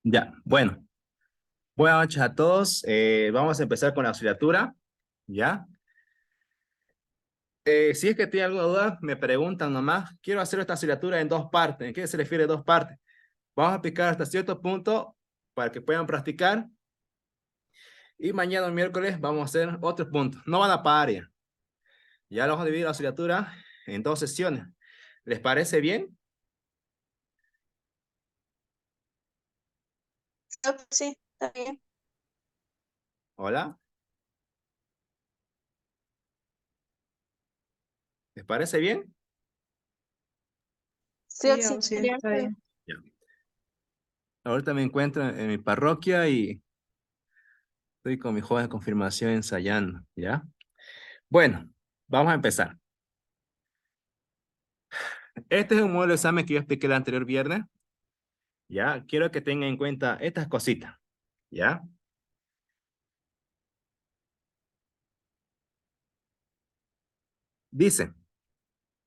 Ya, bueno, buenas noches a todos. Vamos a empezar con la auxiliatura, ¿ya? Si es que tienen alguna duda, me preguntan nomás. Quiero hacer esta auxiliatura en dos partes. ¿En qué se refiere dos partes? Vamos a aplicar hasta cierto punto para que puedan practicar y mañana, miércoles, vamos a hacer otro punto. No van a parar ya. Ya lo vamos a dividir la auxiliatura en dos sesiones. ¿Les parece bien? Sí, está bien. Hola, ¿les parece bien? Sí, Sí, sí, auxiliar. está bien. Ya. Ahorita me encuentro en mi parroquia y estoy con mi joven de confirmación ensayando, ¿ya? Bueno, vamos a empezar. Este es un modelo de examen que yo expliqué el anterior viernes. Ya, quiero que tengan en cuenta estas cositas. Ya, dice,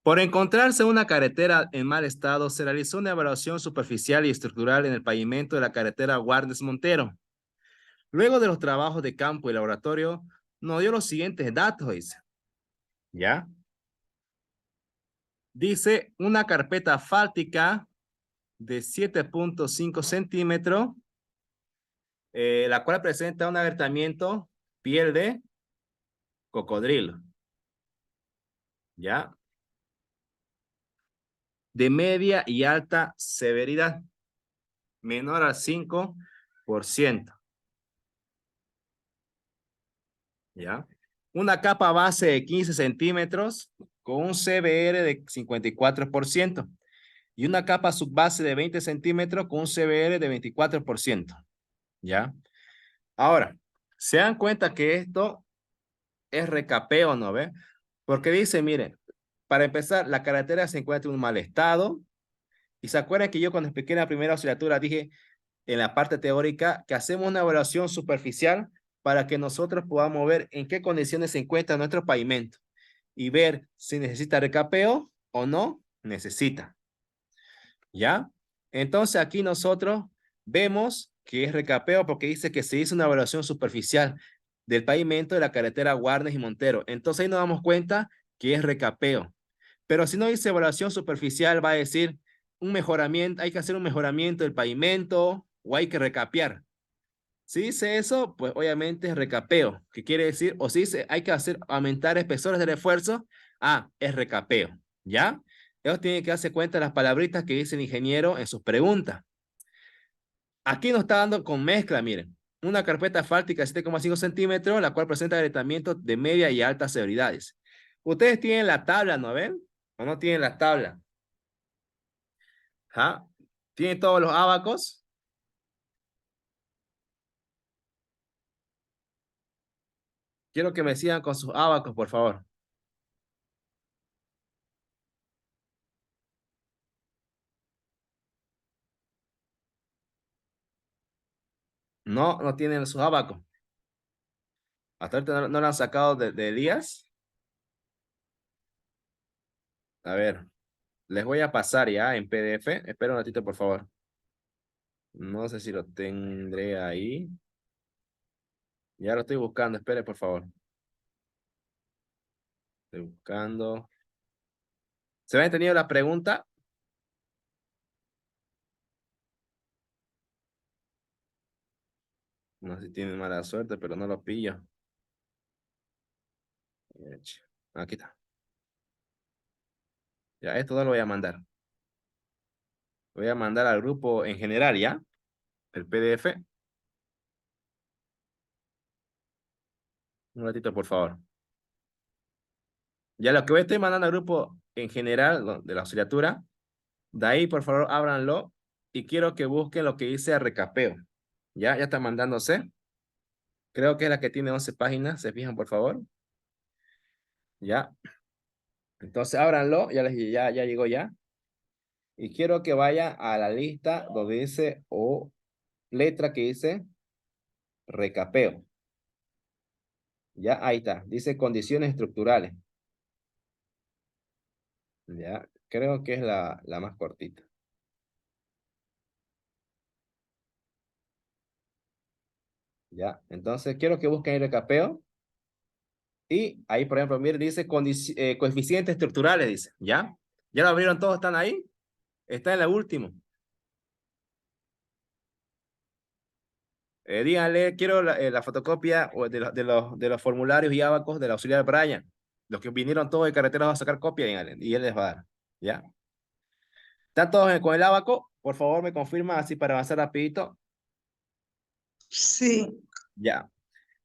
por encontrarse una carretera en mal estado, se realizó una evaluación superficial y estructural en el pavimento de la carretera Guarnes Montero. Luego de los trabajos de campo y laboratorio, nos dio los siguientes datos, dice. ¿Ya? Dice una carpeta asfáltica de 7.5 centímetros, la cual presenta un agrietamiento piel de cocodrilo. ¿Ya? De media y alta severidad, menor al 5%. ¿Ya? Una capa base de 15 centímetros con un CBR de 54% y una capa subbase de 20 centímetros con un CBR de 24%. ¿Ya? Ahora, se dan cuenta que esto es recapeo, ¿no ve? Porque dice, miren, para empezar, la carretera se encuentra en un mal estado. Y se acuerdan que yo cuando expliqué la primera auxiliatura dije en la parte teórica que hacemos una evaluación superficial para que nosotros podamos ver en qué condiciones se encuentra nuestro pavimento y ver si necesita recapeo o no necesita. ¿Ya? Entonces aquí nosotros vemos que es recapeo porque dice que se hizo una evaluación superficial del pavimento de la carretera Guarnes y Montero. Entonces ahí nos damos cuenta que es recapeo. Pero si no dice evaluación superficial, va a decir un mejoramiento, hay que hacer un mejoramiento del pavimento o hay que recapear. Si dice eso, pues obviamente es recapeo, que quiere decir, o si dice hay que hacer aumentar espesores de refuerzo, es recapeo, ¿ya? Ellos tienen que darse cuenta de las palabritas que dice el ingeniero en sus preguntas. Aquí nos está dando con mezcla, miren. Una carpeta asfáltica de 7,5 centímetros, la cual presenta agrietamientos de media y alta severidades. Ustedes tienen la tabla, ¿no ven? ¿O no tienen la tabla? ¿Ah? ¿Tienen todos los ábacos? Quiero que me sigan con sus ábacos, por favor. No, no tienen sus ábacos. Hasta ahorita no lo han sacado de Elías. A ver, les voy a pasar ya en PDF. Espera un ratito, por favor. No sé si lo tendré ahí. Ya lo estoy buscando. Espere, por favor. Estoy buscando. ¿Se me ha entendido la pregunta? No sé si tienen mala suerte, pero no lo pillo. Aquí está. Ya, esto no lo voy a mandar. Lo voy a mandar al grupo en general, ¿ya? El PDF. Un ratito, por favor. Ya lo que voy a estar mandando al grupo en general de la auxiliatura, de ahí, por favor, ábranlo y quiero que busquen lo que dice recapeo. Ya está mandándose. Creo que es la que tiene 11 páginas. ¿Se fijan, por favor? Ya. Entonces, ábranlo. Ya llegó ya. Y quiero que vaya a la lista donde dice o letra que dice recapeo. Ya, ahí está. Dice condiciones estructurales. Ya, creo que es la más cortita. Ya, entonces quiero que busquen el recapeo. Y ahí, por ejemplo, mire, dice coeficientes estructurales, dice, ¿ya? ¿Ya lo abrieron todos? ¿Están ahí? Está en la última. Díganle, quiero la fotocopia de los formularios y ábacos del auxiliar Brian. Los que vinieron todos de carretera van a sacar copia, díganle, y él les va a dar, ¿ya? ¿Están todos con el ábaco? Por favor, me confirma así para avanzar rapidito. Sí. Ya.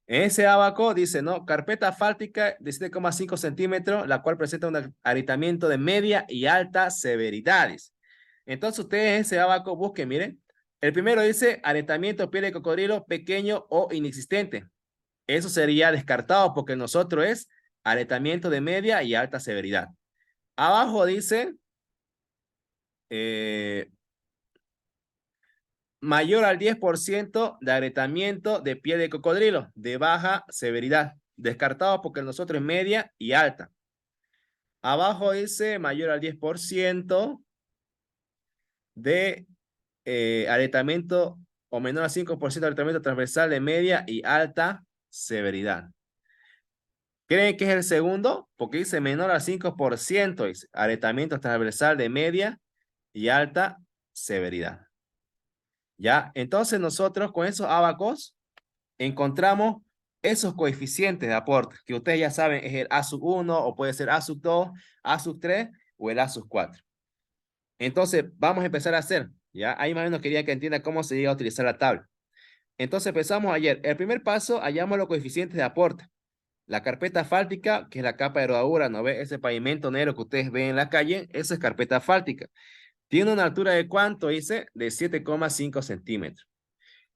En ese abaco dice, ¿no? Carpeta asfáltica de 7,5 centímetros, la cual presenta un agrietamiento de media y alta severidades. Entonces ustedes en ese abaco busquen, miren. El primero dice agrietamiento piel de cocodrilo pequeño o inexistente. Eso sería descartado porque nosotros es agrietamiento de media y alta severidad. Abajo dice eh, mayor al 10% de agrietamiento de piel de cocodrilo de baja severidad. Descartado porque nosotros es media y alta. Abajo dice mayor al 10% de agrietamiento o menor al 5% de agrietamiento transversal de media y alta severidad. ¿Creen que es el segundo? Porque dice menor al 5%, dice agrietamiento transversal de media y alta severidad. ¿Ya? Entonces nosotros con esos abacos encontramos esos coeficientes de aporte que ustedes ya saben es el A sub 1 o puede ser A sub 2, A sub 3 o el A sub 4. Entonces vamos a empezar a hacer, ¿ya? Ahí más o menos quería que entienda cómo se llega a utilizar la tabla. Entonces empezamos ayer. El primer paso, hallamos los coeficientes de aporte. La carpeta asfáltica, que es la capa de rodadura, ¿no ve? Ese pavimento negro que ustedes ven en la calle, eso es carpeta asfáltica. Tiene una altura de ¿cuánto? Dice de 7,5 centímetros.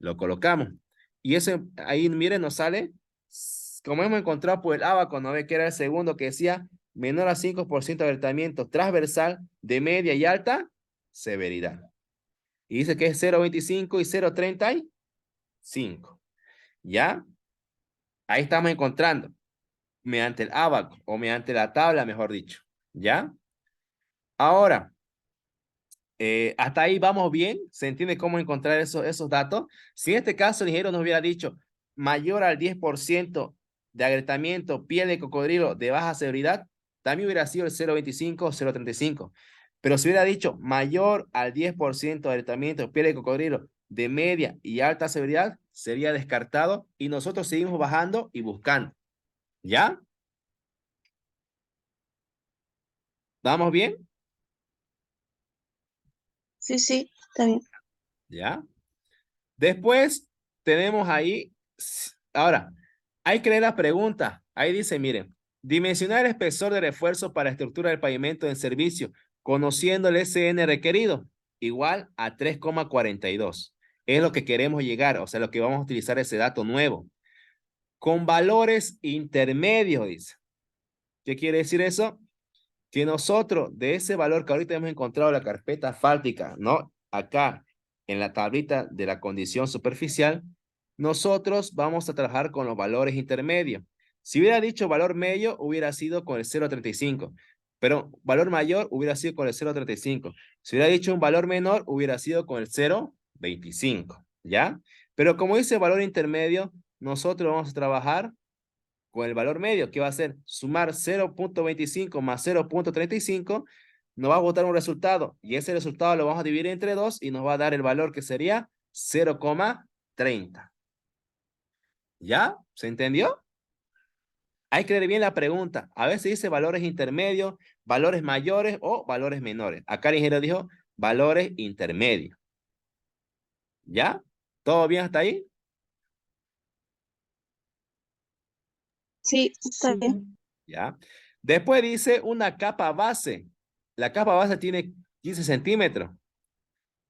Lo colocamos. Y ese, ahí miren, nos sale, como hemos encontrado por el abaco, ¿no ve? Que era el segundo que decía menor a 5% de agrietamiento transversal de media y alta severidad. Y dice que es 0,25 y 0,35. ¿Ya? Ahí estamos encontrando mediante el abaco o mediante la tabla, mejor dicho. ¿Ya? Ahora, hasta ahí vamos bien. ¿Se entiende cómo encontrar esos datos? Si en este caso el ingeniero nos hubiera dicho mayor al 10% de agrietamiento piel de cocodrilo de baja severidad, también hubiera sido el 0,25 o 0,35. Pero si hubiera dicho mayor al 10% de agrietamiento piel de cocodrilo de media y alta severidad, sería descartado y nosotros seguimos bajando y buscando. ¿Ya? ¿Vamos bien? Sí, sí, está bien. ¿Ya? Después tenemos ahí, ahora, hay que leer la pregunta. Ahí dice, miren, dimensionar el espesor de refuerzo para estructura del pavimento en servicio, conociendo el SN requerido, igual a 3,42. Es lo que queremos llegar, o sea, lo que vamos a utilizar ese dato nuevo. Con valores intermedios, dice. ¿Qué quiere decir eso? Que nosotros de ese valor que ahorita hemos encontrado en la carpeta asfáltica, ¿no? Acá en la tablita de la condición superficial, nosotros vamos a trabajar con los valores intermedios. Si hubiera dicho valor medio, hubiera sido con el 0,35, pero valor mayor hubiera sido con el 0,35. Si hubiera dicho un valor menor, hubiera sido con el 0,25, ¿ya? Pero como dice valor intermedio, nosotros vamos a trabajar con el valor medio, que va a ser sumar 0,25 más 0,35, nos va a botar un resultado, y ese resultado lo vamos a dividir entre 2 y nos va a dar el valor que sería 0,30. ¿Ya? ¿Se entendió? Hay que leer bien la pregunta. A veces dice valores intermedios, valores mayores o valores menores. Acá el ingeniero dijo valores intermedios. ¿Ya? ¿Todo bien hasta ahí? Sí, está bien. ¿Ya? Después dice una capa base. La capa base tiene 15 centímetros.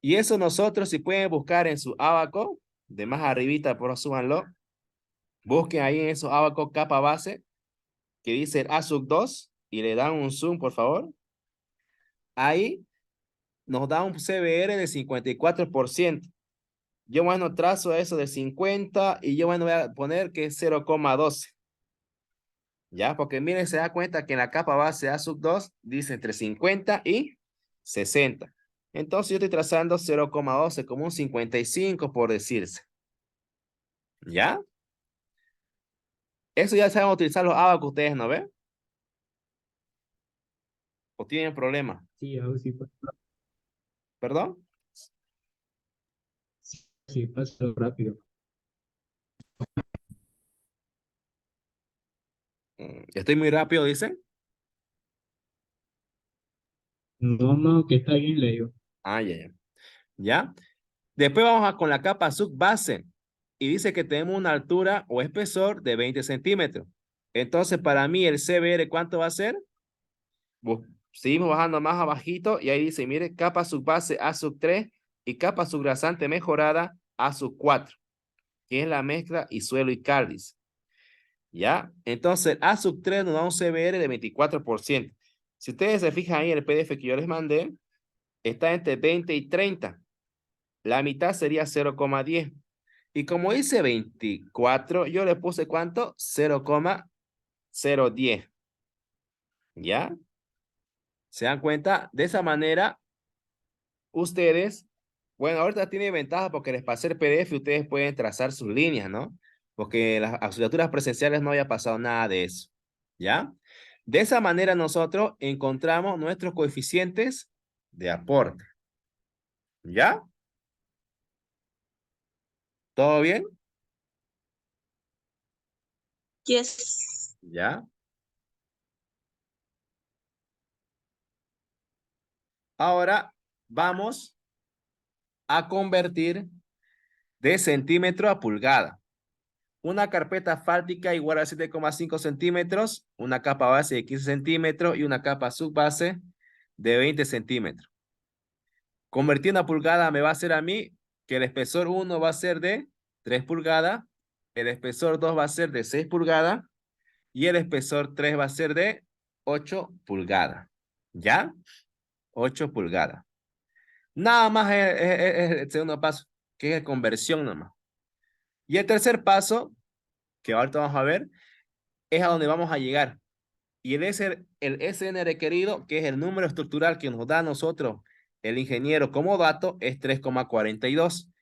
Y eso nosotros, si pueden buscar en su abaco, de más arribita, por súbanlo, busquen ahí en esos abaco capa base, que dice el ASUC 2, y le dan un zoom, por favor. Ahí nos da un CBR de 54%. Yo, bueno, trazo eso de 50 y yo, bueno, voy a poner que es 0,12. ¿Ya? Porque miren, se da cuenta que en la capa base ASUC 2 dice entre 50 y 60. Entonces yo estoy trazando 0,12 como un 55 por decirse. ¿Ya? Eso ya saben utilizar los abacos ustedes, ¿no ven? ¿O tienen problema? Sí, aún sí, ¿Perdón? sí, paso rápido. Estoy muy rápido, dicen. No, no, que está bien, le digo. Ah, ya, ya. ¿Ya? Después vamos con la capa subbase y dice que tenemos una altura o espesor de 20 centímetros. Entonces, para mí el CBR, ¿cuánto va a ser? Seguimos bajando más abajito y ahí dice, mire, capa subbase A sub 3 y capa subrasante mejorada A sub 4, que es la mezcla y suelo y cáliz. ¿Ya? Entonces, A sub 3 nos da un CBR de 24%. Si ustedes se fijan ahí en el PDF que yo les mandé, está entre 20 y 30. La mitad sería 0,10. Y como dice 24, yo le puse ¿cuánto? 0,010. ¿Ya? ¿Se dan cuenta? De esa manera, ustedes, bueno, ahorita tiene ventaja porque les pasé el PDF y ustedes pueden trazar sus líneas, ¿no? Porque en las asignaturas presenciales no había pasado nada de eso. ¿Ya? De esa manera nosotros encontramos nuestros coeficientes de aporte. ¿Ya? ¿Todo bien? Yes. ¿Ya? Ahora vamos a convertir de centímetro a pulgada. Una carpeta asfáltica igual a 7,5 centímetros, una capa base de 15 centímetros y una capa subbase de 20 centímetros. Convertiendo a pulgada me va a hacer a mí que el espesor 1 va a ser de 3 pulgadas, el espesor 2 va a ser de 6 pulgadas y el espesor 3 va a ser de 8 pulgadas. ¿Ya? 8 pulgadas. Nada más es el segundo paso, que es conversión nomás. Y el tercer paso, que ahorita vamos a ver, es a donde vamos a llegar. Y el SN requerido, que es el número estructural que nos da a nosotros el ingeniero como dato, es 3,42.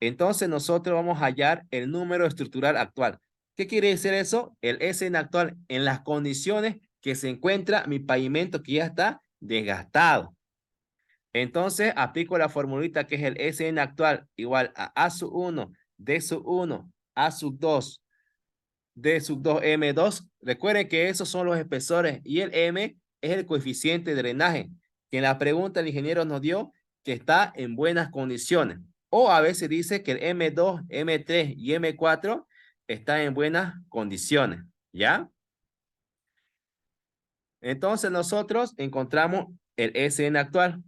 Entonces nosotros vamos a hallar el número estructural actual. ¿Qué quiere decir eso? El SN actual en las condiciones que se encuentra mi pavimento que ya está desgastado. Entonces aplico la formulita que es el SN actual igual a sub 1, D sub 1, A sub 2, D sub 2, M2. Recuerden que esos son los espesores y el M es el coeficiente de drenaje, que en la pregunta el ingeniero nos dio que está en buenas condiciones. O a veces dice que el M2, M3 y M4 están en buenas condiciones, ¿ya? Entonces nosotros encontramos el SN actual.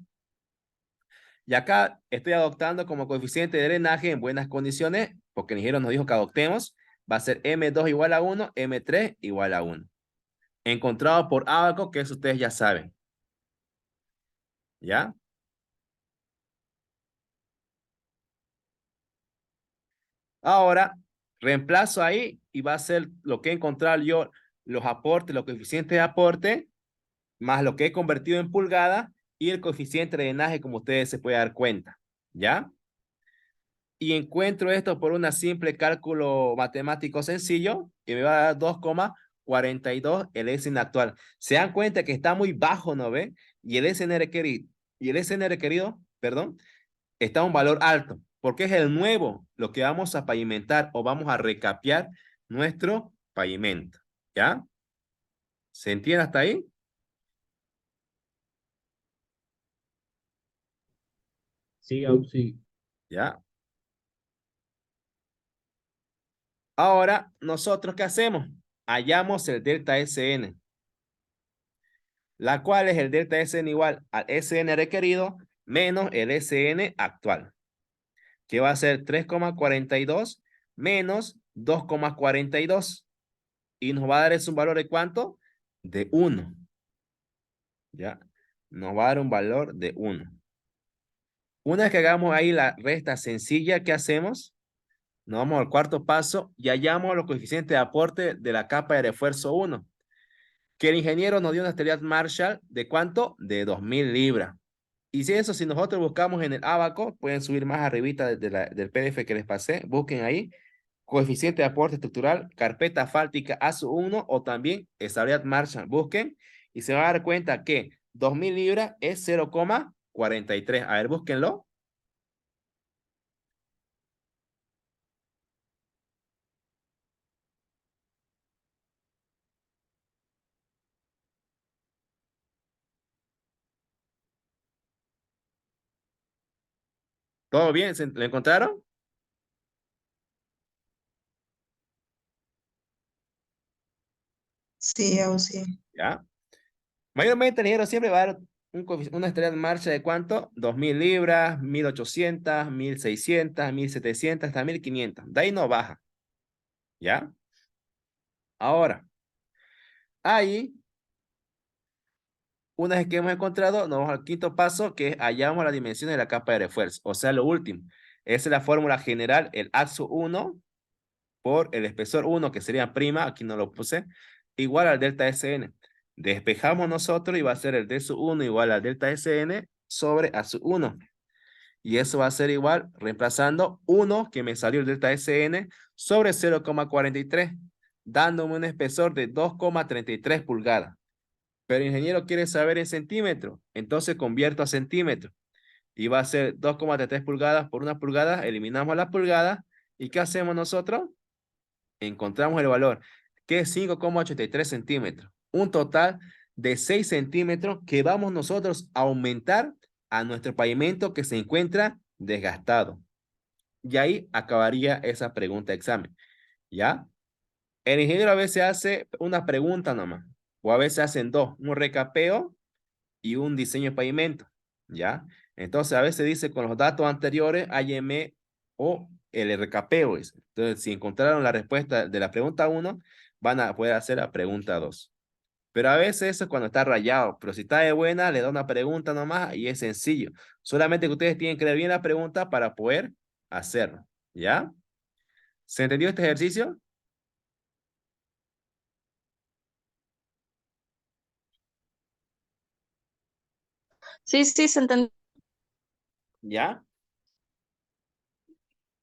Y acá estoy adoptando como coeficiente de drenaje en buenas condiciones, porque el ingeniero nos dijo que adoptemos, va a ser M2 igual a 1, M3 igual a 1. Encontrado por Abaco, que eso ustedes ya saben. ¿Ya? Ahora, reemplazo ahí y va a ser lo que he encontrado yo, los aportes, los coeficientes de aporte, más lo que he convertido en pulgada y el coeficiente de drenaje, como ustedes se pueden dar cuenta. ¿Ya? Y encuentro esto por un simple cálculo matemático sencillo que me va a dar 2,42 el SN actual. Se dan cuenta que está muy bajo, ¿no ve? Y el SN requerido, perdón, está a un valor alto, porque es el nuevo lo que vamos a pavimentar o vamos a recapear nuestro pavimento. ¿Ya? ¿Se entiende hasta ahí? Sí, aún sí. ¿Ya? Ahora, ¿nosotros qué hacemos? Hallamos el delta SN, la cual es el delta SN igual al SN requerido menos el SN actual, que va a ser 3,42 menos 2,42. Y nos va a dar eso un valor de ¿cuánto? De 1. ¿Ya? Nos va a dar un valor de 1. Una vez que hagamos ahí la resta sencilla, ¿qué hacemos? Nos vamos al cuarto paso y hallamos los coeficientes de aporte de la capa de refuerzo 1. Que el ingeniero nos dio una esterilidad Marshall de ¿cuánto? De 2.000 libras. Y si eso, si nosotros buscamos en el Abaco, pueden subir más arribita del PDF que les pasé, busquen ahí, coeficiente de aporte estructural, carpeta asfáltica ASU1 o también estabilidad Marshall. Busquen y se van a dar cuenta que 2000 libras es 0,43. A ver, búsquenlo. ¿Todo bien? ¿Lo encontraron? Sí, aún sí. ¿Ya? Mayormente el ingeniero siempre va a dar una estabilidad de marcha de ¿cuánto? 2000 libras, 1800, 1600, 1700, hasta 1500. De ahí no baja. ¿Ya? Ahora, ahí, una vez que hemos encontrado, nos vamos al quinto paso, que es hallamos las dimensiones de la capa de refuerzo. O sea, lo último. Esa es la fórmula general, el AXO 1 por el espesor 1, que sería prima, aquí no lo puse, igual al delta SN. Despejamos nosotros y va a ser el D sub 1 igual al delta SN sobre A sub 1. Y eso va a ser igual, reemplazando 1 que me salió el delta SN sobre 0,43, dándome un espesor de 2,33 pulgadas. Pero el ingeniero quiere saber en centímetros, entonces convierto a centímetros. Y va a ser 2,33 pulgadas por 1 pulgada, eliminamos la pulgada. ¿Y qué hacemos nosotros? Encontramos el valor, que es 5,83 centímetros. Un total de 6 centímetros que vamos nosotros a aumentar a nuestro pavimento que se encuentra desgastado. Y ahí acabaría esa pregunta de examen. ¿Ya? El ingeniero a veces hace una pregunta nomás, o a veces hacen dos, un recapeo y un diseño de pavimento. ¿Ya? Entonces a veces dice con los datos anteriores, AYM o el recapeo. Entonces, si encontraron la respuesta de la pregunta 1, van a poder hacer la pregunta 2. Pero a veces eso es cuando está rayado, pero si está de buena, le da una pregunta nomás y es sencillo. Solamente que ustedes tienen que leer bien la pregunta para poder hacerlo. ¿Ya? ¿Se entendió este ejercicio? Sí, sí, se entendió. ¿Ya?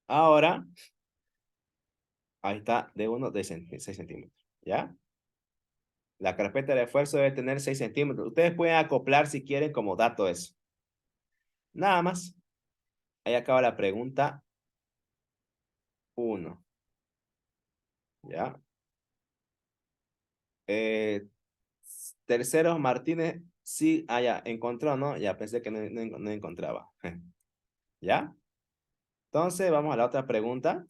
Ahora, ahí está, de 1 de 6 centímetros. ¿Ya? La carpeta de esfuerzo debe tener 6 centímetros. Ustedes pueden acoplar si quieren como dato eso. Nada más. Ahí acaba la pregunta 1. ¿Ya? Eh, Terceros Martínez, sí, ya, encontró, ¿no? Ya pensé que no encontraba. ¿Ya? Entonces, vamos a la otra pregunta,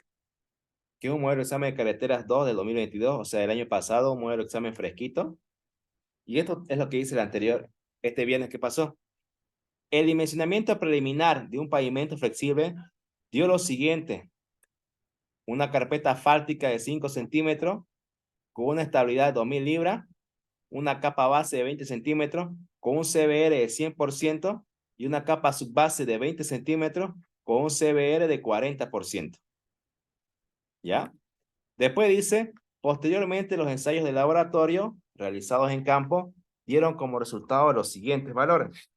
que es un modelo de examen de carreteras 2 del 2022, o sea, el año pasado, un modelo de examen fresquito. Y esto es lo que dice el anterior, este viernes que pasó. El dimensionamiento preliminar de un pavimento flexible dio lo siguiente: una carpeta asfáltica de 5 centímetros con una estabilidad de 2000 libras, una capa base de 20 centímetros con un CBR de 100% y una capa subbase de 20 centímetros con un CBR de 40%. ¿Ya? Después dice, posteriormente los ensayos de laboratorio realizados en campo dieron como resultado los siguientes valores.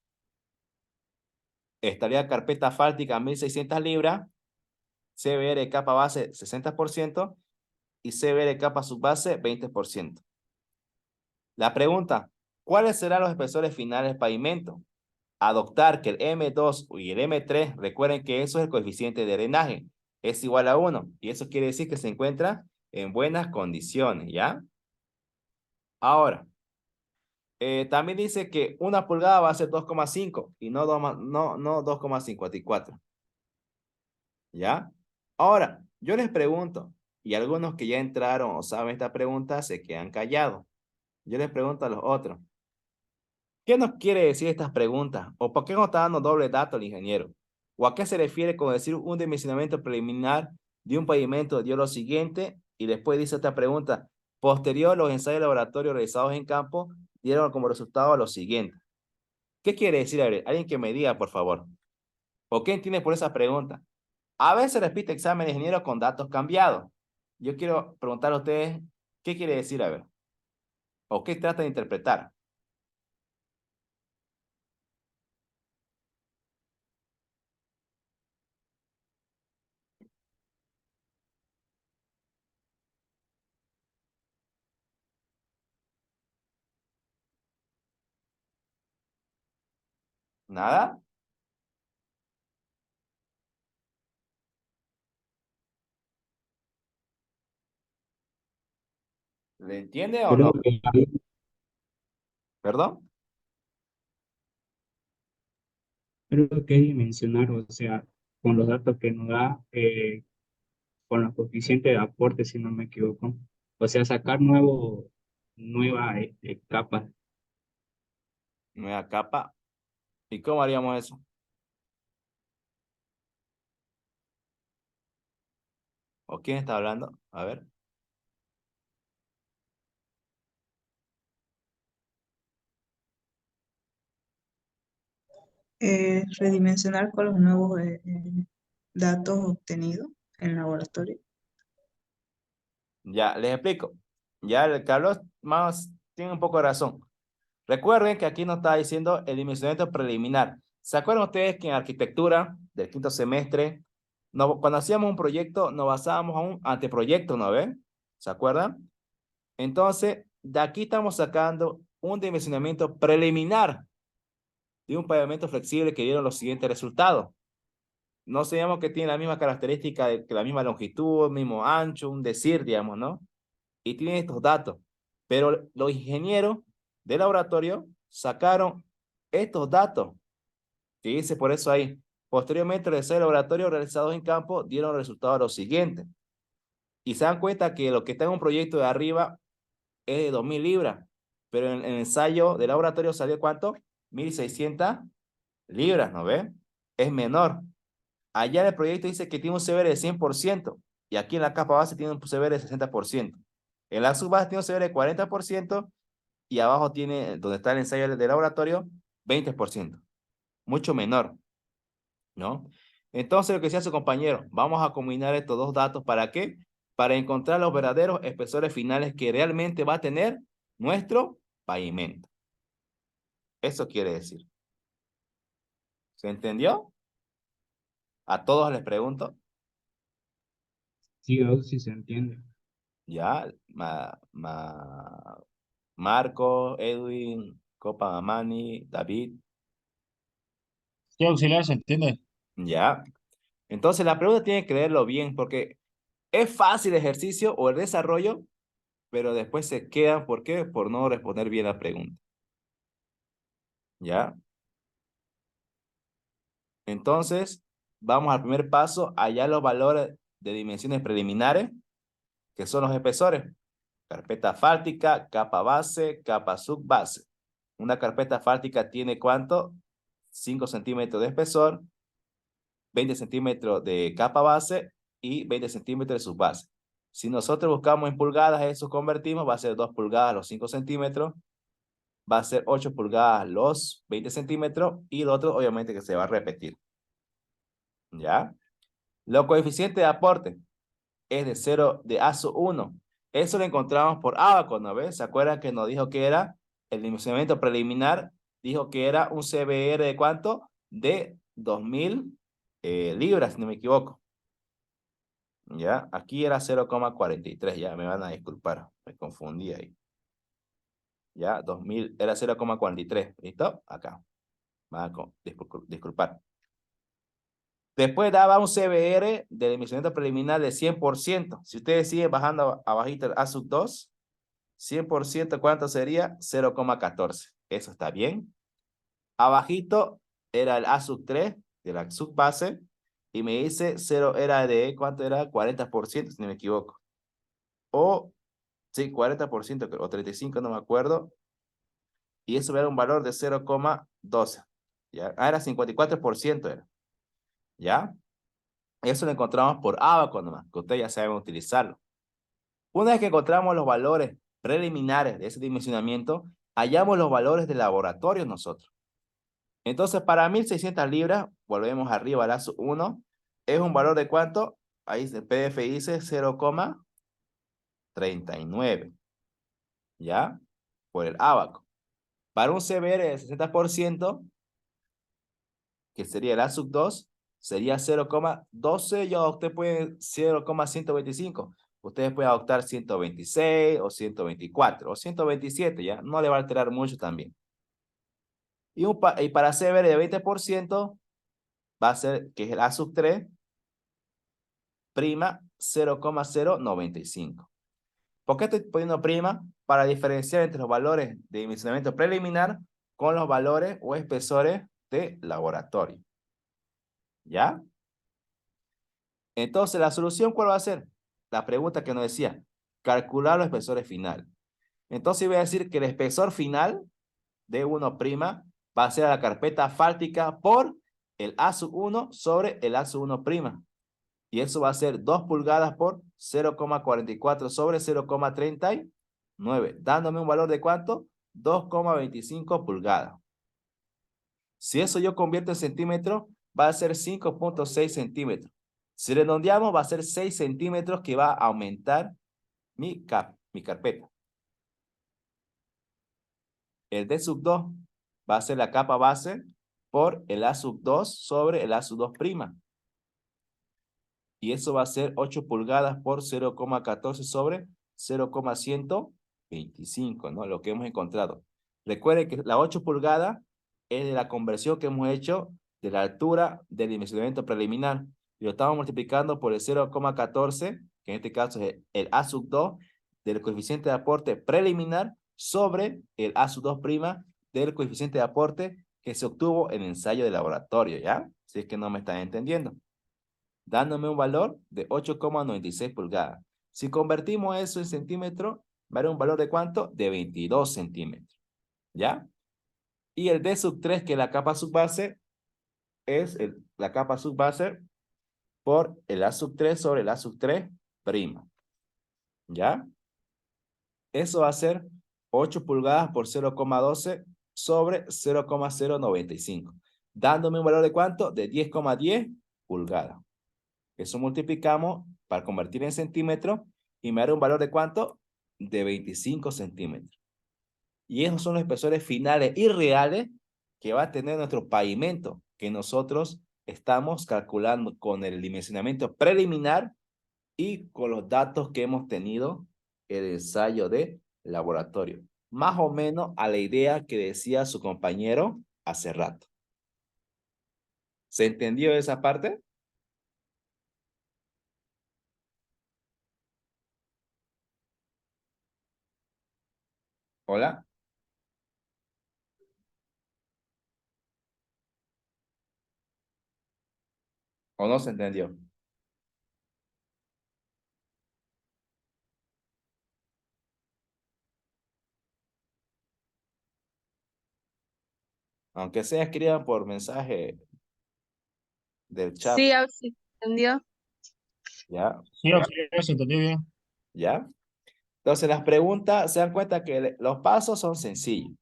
Estaría carpeta asfáltica 1600 libras, CBR capa base 60% y CBR capa subbase 20%. La pregunta, ¿cuáles serán los espesores finales del pavimento? Adoptar que el M2 y el M3, recuerden que eso es el coeficiente de drenaje, es igual a 1, y eso quiere decir que se encuentra en buenas condiciones, ¿ya? Ahora, también dice que 1 pulgada va a ser 2,5 y no 2,54, ¿ya? Ahora, yo les pregunto, y algunos que ya entraron o saben esta pregunta se quedan callados. Yo les pregunto a los otros, ¿qué nos quiere decir estas preguntas? ¿O por qué nos está dando doble dato el ingeniero? ¿O a qué se refiere con decir un dimensionamiento preliminar de un pavimento dio lo siguiente? Y después dice esta pregunta, posterior los ensayos de laboratorio realizados en campo dieron como resultado lo siguiente. ¿Qué quiere decir? A ver, alguien que me diga, por favor. ¿O qué entiende por esa pregunta? A veces repite examen de ingeniero con datos cambiados. Yo quiero preguntar a ustedes, ¿qué quiere decir? A ver, ¿o qué trata de interpretar? ¿Nada? ¿Le entiende o no? Creo que hay, ¿Perdón? creo que hay dimensionar, o sea, con los datos que nos da, con los coeficientes de aporte, si no me equivoco. O sea, sacar nuevas capas. Nueva capa. ¿Y cómo haríamos eso? ¿O quién está hablando? A ver. Redimensionar con los nuevos datos obtenidos en laboratorio. Ya, les explico. Ya el que habló más tiene un poco de razón. Recuerden que aquí nos está diciendo el dimensionamiento preliminar. ¿Se acuerdan ustedes que en arquitectura del quinto semestre, cuando hacíamos un proyecto, nos basábamos a un anteproyecto, ¿no ven? ¿Se acuerdan? Entonces, de aquí estamos sacando un dimensionamiento preliminar de un pavimento flexible que dieron los siguientes resultados. No sabemos que tiene la misma característica, de que la misma longitud, mismo ancho, un decir, digamos, ¿no? Y tienen estos datos. Pero los ingenieros de laboratorio sacaron estos datos, que dice por eso ahí. Posteriormente, los ensayos de laboratorio realizados en campo dieron resultados los siguientes. Y se dan cuenta que lo que está en un proyecto de arriba es de 2.000 libras, pero en el ensayo de laboratorio salió ¿cuánto? 1.600 libras, ¿no ve? Es menor. Allá en el proyecto dice que tiene un CBR de 100%, y aquí en la capa base tiene un CBR de 60%. En la subbase tiene un CBR de 40%, y abajo tiene, donde está el ensayo de laboratorio, 20%. Mucho menor, ¿no? Entonces, lo que decía su compañero, vamos a combinar estos dos datos, ¿para qué? Para encontrar los verdaderos espesores finales que realmente va a tener nuestro pavimento. Eso quiere decir. ¿Se entendió? A todos les pregunto. Sí, algo sí se entiende. Ya, Marco, Edwin, Copa Mamani, David. Sí, auxiliar, ¿se entiende? Ya. Entonces la pregunta tiene que leerlo bien porque es fácil el ejercicio o el desarrollo, pero después se quedan, ¿por qué? Por no responder bien la pregunta. ¿Ya? Entonces, vamos al primer paso, hallar los valores de dimensiones preliminares, que son los espesores. Carpeta asfáltica, capa base, capa subbase. Una carpeta asfáltica tiene ¿cuánto? 5 centímetros de espesor, 20 centímetros de capa base y 20 centímetros de subbase. Si nosotros buscamos en pulgadas, eso convertimos, va a ser 2 pulgadas los 5 centímetros, va a ser 8 pulgadas los 20 centímetros y el otro obviamente que se va a repetir. ¿Ya? Los coeficientes de aporte es de 0 de ASO 1. Eso lo encontramos por ábaco, ¿no ves? ¿Se acuerdan que nos dijo que era el dimensionamiento preliminar? Dijo que era un CBR de ¿cuánto? De 2.000 libras, si no me equivoco. Ya, aquí era 0,43, ya me van a disculpar, me confundí ahí. Ya, 2.000, era 0,43, ¿listo? Acá, me van a disculpar. Después daba un CBR de dimensionamiento preliminar de 100%. Si ustedes siguen bajando abajito el ASUC 2, 100%, ¿cuánto sería? 0,14. Eso está bien. Abajito era el ASUC 3 de la subbase y me dice 0 era de, ¿cuánto era? 40%, si no me equivoco. O, sí, 40% o 35%, no me acuerdo. Y eso era un valor de 0,12. ¿Ya? Ah, era 54%, era. ¿Ya? Eso lo encontramos por abaco nomás, que ustedes ya saben utilizarlo. Una vez que encontramos los valores preliminares de ese dimensionamiento, hallamos los valores de laboratorio nosotros. Entonces, para 1.600 libras, volvemos arriba al ASO 1, es un valor de ¿cuánto? Ahí el PDF dice 0,39, ¿ya? Por el abaco. Para un CBR de 60%, que sería el ASUC 2, sería 0,12, yo usted puede 0,125. Ustedes pueden adoptar 126 o 124 o 127, ya no le va a alterar mucho también. Y para CBR de 20% va a ser, que es el A sub 3, prima 0,095. ¿Por qué estoy poniendo prima? Para diferenciar entre los valores de dimensionamiento preliminar con los valores o espesores de laboratorio. ¿Ya? Entonces, ¿la solución cuál va a ser? La pregunta que nos decía, calcular los espesores finales. Entonces voy a decir que el espesor final de 1' va a ser a la carpeta asfáltica por el A sub 1 sobre el A sub 1'. Y eso va a ser 2 pulgadas por 0,44 sobre 0,39, dándome un valor de ¿cuánto? 2,25 pulgadas. Si eso yo convierto en centímetros, va a ser 5,6 centímetros. Si redondeamos, va a ser 6 centímetros que va a aumentar mi carpeta. El D sub 2 va a ser la capa base por el A sub 2 sobre el A sub 2'. Y eso va a ser 8 pulgadas por 0,14 sobre 0,125, ¿no? Lo que hemos encontrado. Recuerden que la 8 pulgadas es de la conversión que hemos hecho de la altura del dimensionamiento preliminar. Y lo estamos multiplicando por el 0,14, que en este caso es el A sub 2 del coeficiente de aporte preliminar sobre el A sub 2' del coeficiente de aporte que se obtuvo en el ensayo de laboratorio, ¿ya? Si es que no me están entendiendo. Dándome un valor de 8,96 pulgadas. Si convertimos eso en centímetros, va a dar un valor de ¿cuánto? De 22 centímetros. ¿Ya? Y el D sub 3, que es la capa subbase, es la capa subbase por el A sub 3 sobre el A sub 3'. ¿Ya? Eso va a ser 8 pulgadas por 0,12 sobre 0,095. Dándome un valor de ¿cuánto? De 10,10 pulgadas. Eso multiplicamos para convertir en centímetros y me da un valor de ¿cuánto? De 25 centímetros. Y esos son los espesores finales y reales que va a tener nuestro pavimento, que nosotros estamos calculando con el dimensionamiento preliminar y con los datos que hemos tenido en el ensayo de laboratorio. Más o menos a la idea que decía su compañero hace rato. ¿Se entendió esa parte? ¿Hola? ¿O no se entendió? Aunque sea escriban por mensaje del chat, Sí, sí, entendió. ¿ya? Sí, auxiliar, se entendió bien. ¿Ya? Entonces las preguntas, se dan cuenta que los pasos son sencillos,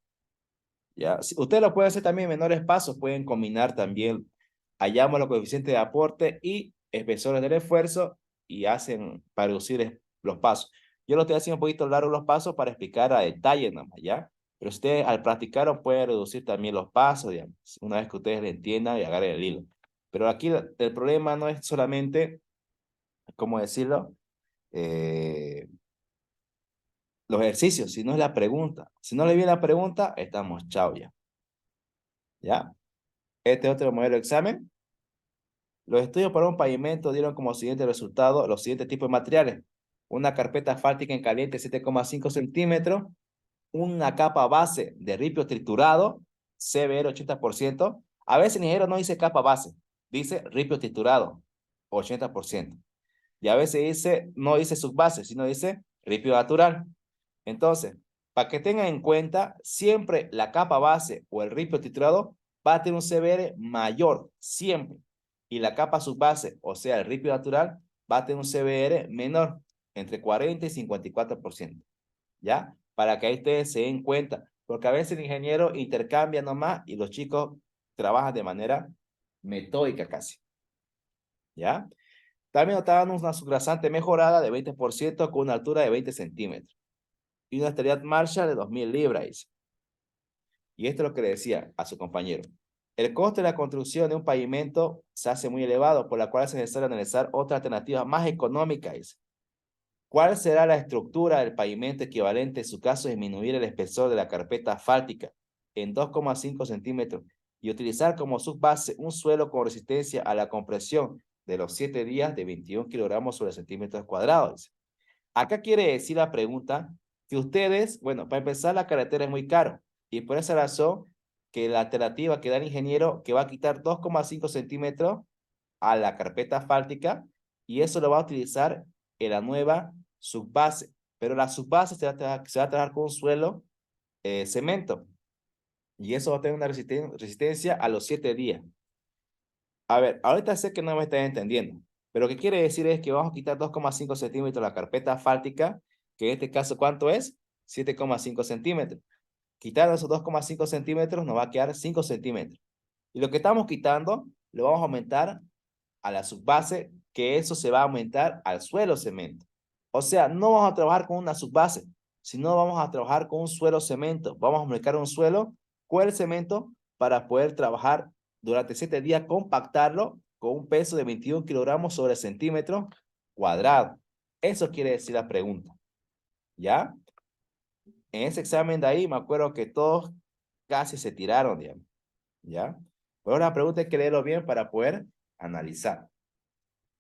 ¿ya? Ustedes lo pueden hacer también en menores pasos, pueden combinar también, hallamos los coeficientes de aporte y espesores del esfuerzo y hacen para reducir los pasos. Yo lo estoy haciendo un poquito largo los pasos para explicar a detalle nomás, ¿ya? Pero ustedes al practicar pueden reducir también los pasos, digamos, una vez que ustedes le entiendan y agarren el hilo. Pero aquí el problema no es solamente, ¿cómo decirlo? Los ejercicios, si no es la pregunta. Si no le viene la pregunta, estamos chao ya. ¿Ya? Este otro modelo de examen. Los estudios para un pavimento dieron como siguiente resultado los siguientes tipos de materiales. Una carpeta asfáltica en caliente 7,5 centímetros, una capa base de ripio triturado, CBR 80%. A veces el ingeniero no dice capa base, dice ripio triturado, 80%. Y a veces dice, no dice subbase, sino dice ripio natural. Entonces, para que tengan en cuenta, siempre la capa base o el ripio triturado va a tener un CBR mayor, siempre. Y la capa subbase, o sea, el ripio natural, va a tener un CBR menor, entre 40 y 54%. ¿Ya? Para que ahí ustedes se den cuenta. Porque a veces el ingeniero intercambia nomás y los chicos trabajan de manera metódica casi. ¿Ya? También notaban una subgrasante mejorada de 20% con una altura de 20 centímetros. Y una estabilidad Marshall de 2.000 libras. Y esto es lo que le decía a su compañero. El costo de la construcción de un pavimento se hace muy elevado, por la cual es necesario analizar otra alternativa más económica. ¿Cuál será la estructura del pavimento equivalente en su caso a disminuir el espesor de la carpeta asfáltica? en 2,5 centímetros y utilizar como subbase un suelo con resistencia a la compresión de los 7 días de 21 kilogramos sobre centímetros cuadrados. Acá quiere decir la pregunta que ustedes, bueno, para empezar la carretera es muy caro y por esa razón que la alternativa que da el ingeniero que va a quitar 2,5 centímetros a la carpeta asfáltica y eso lo va a utilizar en la nueva subbase, pero la subbase se va a trabajar con un suelo cemento y eso va a tener una resistencia a los 7 días. A ver, ahorita sé que no me están entendiendo, pero lo que quiere decir es que vamos a quitar 2,5 centímetros la carpeta asfáltica, que en este caso, ¿cuánto es? 7,5 centímetros. Quitar esos 2,5 centímetros nos va a quedar 5 centímetros. Y lo que estamos quitando, lo vamos a aumentar a la subbase, que eso se va a aumentar al suelo cemento. O sea, no vamos a trabajar con una subbase, sino vamos a trabajar con un suelo cemento. Vamos a marcar un suelo con el cemento para poder trabajar durante 7 días, compactarlo con un peso de 21 kilogramos sobre centímetro cuadrado. Eso quiere decir la pregunta. ¿Ya? En ese examen de ahí me acuerdo que todos casi se tiraron, digamos. ¿Ya? Pero la pregunta hay que leerlo bien para poder analizar.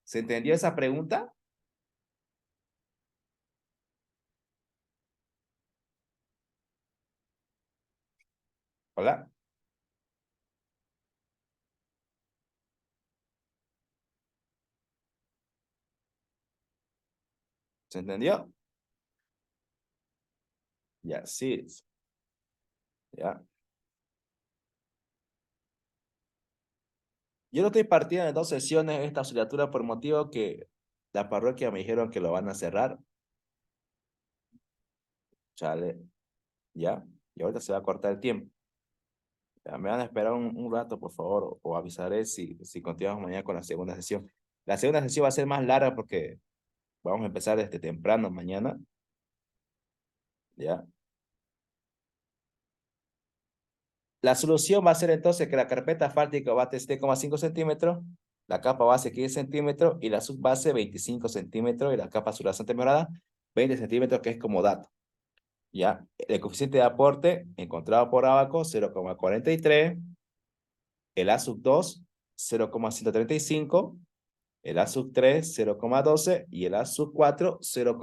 ¿Se entendió esa pregunta? Hola. ¿Se entendió? Ya, sí. Ya. Yo lo estoy partiendo en 2 sesiones esta asignatura por motivo que la parroquia me dijeron que lo van a cerrar. Chale. Ya. Y ahorita se va a cortar el tiempo. Ya, me van a esperar un rato, por favor, o avisaré si continuamos mañana con la segunda sesión. La segunda sesión va a ser más larga porque vamos a empezar desde temprano mañana. Ya. La solución va a ser entonces que la carpeta asfáltica va a tener 7,5 centímetros, la capa base 15 centímetros y la subbase 25 centímetros y la capa sublazante mejorada 20 centímetros, que es como dato. Ya, el coeficiente de aporte encontrado por abajo 0,43, el A sub 2 0,135, el A sub 3 0,12 y el A sub 4 0,...